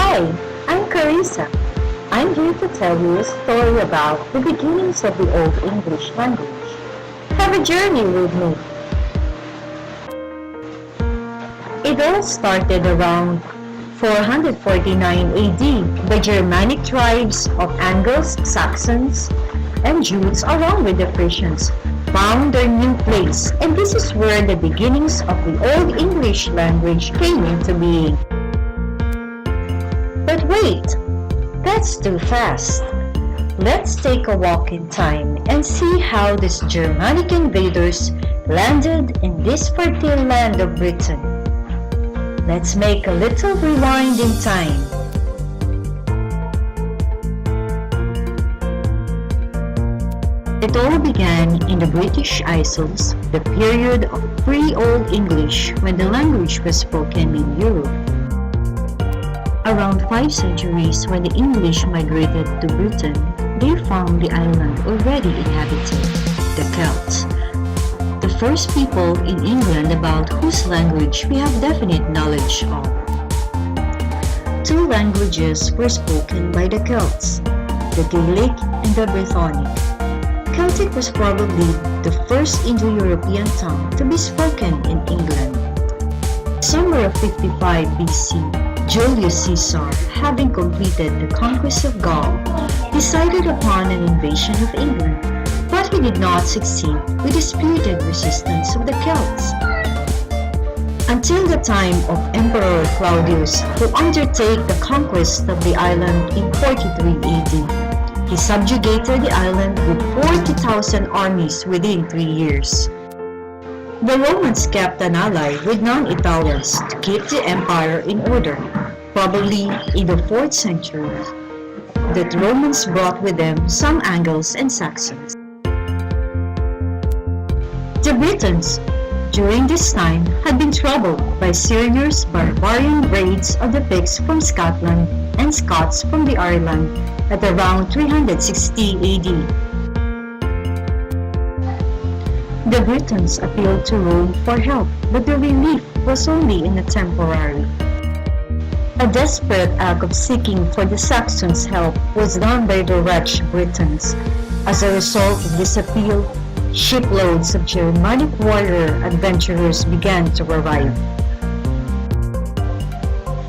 Hi, I'm Carissa. I'm here to tell you a story about the beginnings of the Old English language. Have a journey with me. It all started around 449 AD. The Germanic tribes of Angles, Saxons, and Jutes, along with the Frisians, found their new place, and this is where the beginnings of the Old English language came into being. But wait, that's too fast. Let's take a walk in time and see how these Germanic invaders landed in this fertile land of Britain. Let's make a little rewind in time. It all began in the British Isles, the period of pre-Old English, when the language was spoken in Europe. Around 5 centuries, when the English migrated to Britain, they found the island already inhabited, the Celts. The first people in England about whose language we have definite knowledge of. 2 languages were spoken by the Celts, the Gaelic and the Brythonic. Celtic was probably the first Indo-European tongue to be spoken in England. Summer of 55 BC, Julius Caesar, having completed the conquest of Gaul, decided upon an invasion of England, but he did not succeed with the spirited resistance of the Celts. Until the time of Emperor Claudius, who undertook the conquest of the island in 43 AD. He subjugated the island with 40,000 armies within 3 years. The Romans kept an ally with non-Italians to keep the empire in order. Probably in the 4th century, the Romans brought with them some Angles and Saxons. The Britons, during this time, had been troubled by serious barbarian raids of the Picts from Scotland and Scots from the Ireland at around 360 AD. The Britons appealed to Rome for help, but the relief was only in a temporary. A desperate act of seeking for the Saxons' help was done by the wretched Britons. As a result of this appeal, shiploads of Germanic warrior adventurers began to arrive.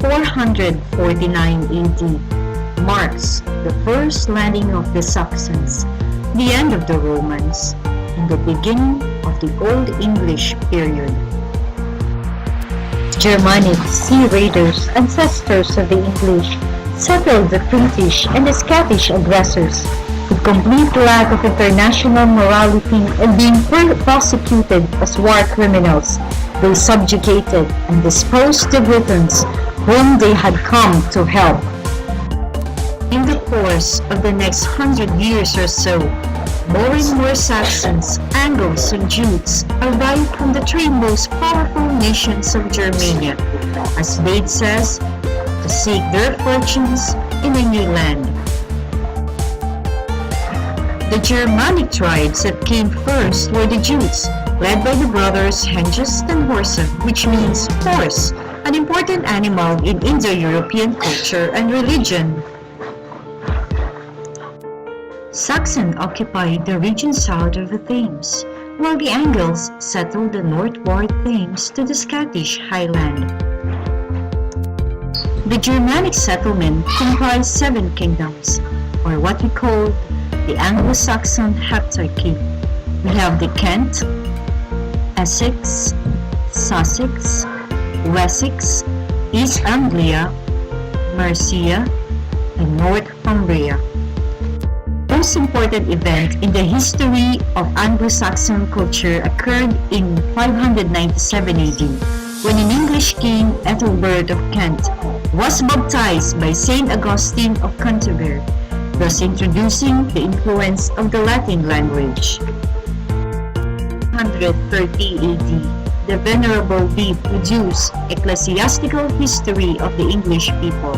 449 AD marks the first landing of the Saxons, the end of the Romans, and the beginning of the Old English period. Germanic sea raiders, ancestors of the English, settled the British and the Scottish aggressors. With complete lack of international morality and being prosecuted as war criminals, they subjugated and disposed the Britons whom they had come to help. In the course of the next 100 years or so, more and more Saxons, Angles, and Jutes arrived from the 3 most powerful nations of Germania, as Bede says, to seek their fortunes in a new land. The Germanic tribes that came first were the Jutes, led by the brothers Hengist and Horsa, which means horse, an important animal in Indo-European culture and religion. Saxons occupied the region south of the Thames, while the Angles settled the northward Thames to the Scottish Highland. The Germanic settlement comprised 7 kingdoms, or what we call the Anglo-Saxon Heptarchy. We have the Kent, Essex, Sussex, Wessex, East Anglia, Mercia, and Northumbria. The most important event in the history of Anglo-Saxon culture occurred in 597 AD, when an English king, Ethelbert of Kent, was baptized by Saint Augustine of Canterbury, thus introducing the influence of the Latin language. 130 AD, the Venerable Bede produced Ecclesiastical History of the English People,